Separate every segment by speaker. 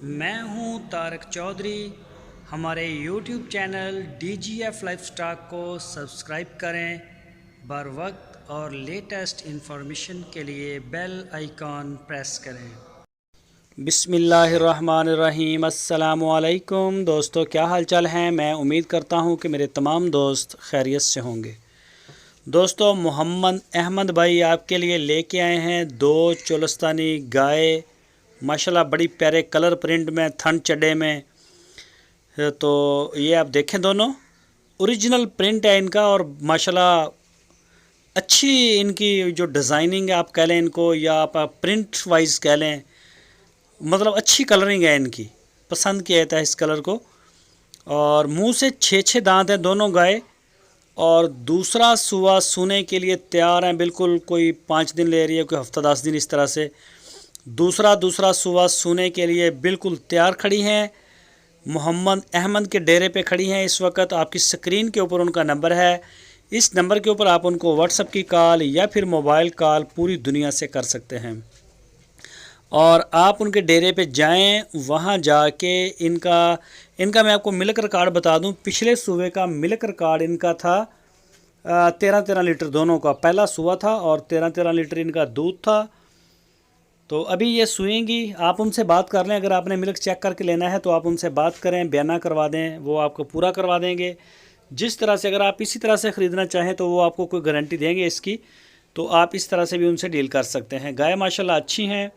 Speaker 1: मैं हूं तारक चौधरी। हमारे YouTube channel DGF life stock को सब्सक्राइब करें। बर वक्त और लेटेस्ट इंफॉर्मेशन के लिए बेल आइकॉन प्रेस करें। बिस्मिल्लाहिर्रहमानिर्रहीम। अस्सलामु अलैकुम दोस्तों, क्या हाल चाल हैं। मैं उम्मीद करता हूं कि मेरे तमाम दोस्त खैरियत से होंगे। दोस्तों, मोहम्मद अहमद भाई आपके लिए लेके आए हैं 2 चोलस्तानी गाय। माशाल्लाह बड़ी प्यारे कलर प्रिंट में, थन चड्डे में। तो ये आप देखें, दोनों ओरिजिनल प्रिंट है इनका। और माशाल्लाह अच्छी इनकी जो डिज़ाइनिंग है, आप कह लें इनको, या आप प्रिंट वाइज कह लें, मतलब अच्छी कलरिंग है इनकी। पसंद किया जाता है इस कलर को। और मुंह से 6 दांत हैं दोनों गाय। और दूसरा सुआ सूने के लिए तैयार हैं बिल्कुल। कोई 5 दिन ले रही है, कोई हफ्ता 10 दिन, इस तरह से दूसरा सुबह सोने के लिए बिल्कुल तैयार खड़ी हैं। मोहम्मद अहमद के डेरे पे खड़ी हैं इस वक्त। आपकी स्क्रीन के ऊपर उनका नंबर है। इस नंबर के ऊपर आप उनको व्हाट्सएप की कॉल या फिर मोबाइल कॉल पूरी दुनिया से कर सकते हैं। और आप उनके डेरे पे जाएं, वहां जाके इनका मैं आपको मिल्क रिकॉर्ड बता दूं। पिछले सूबे का मिल्क रिकॉर्ड इनका था 13 लीटर दोनों का। पहला सुबह था और 13 लीटर इनका दूध था। तो अभी ये सुएंगी। आप उनसे बात कर लें। अगर आपने मिल्क चेक करके लेना है तो आप उनसे बात करें, बयाना करवा दें, वो आपको पूरा करवा देंगे। जिस तरह से अगर आप इसी तरह से ख़रीदना चाहें तो वो आपको कोई गारंटी देंगे इसकी। तो आप इस तरह से भी उनसे डील कर सकते हैं। गाय माशाल्लाह अच्छी हैं।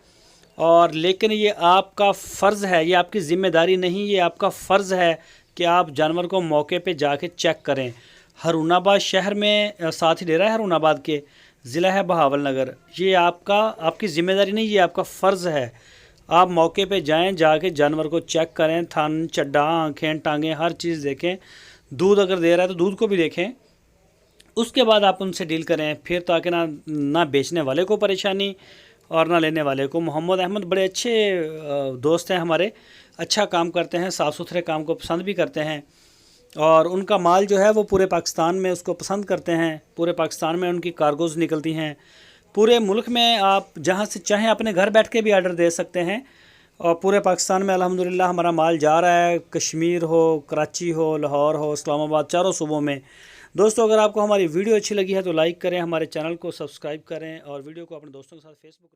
Speaker 1: और लेकिन ये आपका फ़र्ज़ है, ये आपकी ज़िम्मेदारी नहीं, ये आपका फ़र्ज़ है कि आप जानवर को मौके पे जाके चेक करें। हरूनाबाद शहर में साथ ही डेरा है हरूनाबाद के, ज़िला है बहावल नगर। ये आपकी ज़िम्मेदारी नहीं, ये आपका फ़र्ज़ है। आप मौके पे जाएं, जाके जानवर को चेक करें, थन चड्डा, आँखें, टांगें, हर चीज़ देखें। दूध अगर दे रहा है तो दूध को भी देखें। उसके बाद आप उनसे डील करें फिर, ताकि ना बेचने वाले को परेशानी और ना लेने वाले को। मोहम्मद अहमद बड़े अच्छे दोस्त हैं हमारे। अच्छा काम करते हैं, साफ़ सुथरे काम को पसंद भी करते हैं। और उनका माल जो है वो पूरे पाकिस्तान में उसको पसंद करते हैं। पूरे पाकिस्तान में उनकी कार्गोज़ निकलती हैं। पूरे मुल्क में आप जहां से चाहें अपने घर बैठ के भी आर्डर दे सकते हैं। और पूरे पाकिस्तान में अल्हम्दुलिल्लाह हमारा माल जा रहा है। कश्मीर हो, कराची हो, लाहौर हो, इस्लामाबाद, चारों सूबों में। दोस्तों, अगर आपको हमारी वीडियो अच्छी लगी है तो लाइक करें, हमारे चैनल को सब्सक्राइब करें और वीडियो को अपने दोस्तों के साथ फेसबुक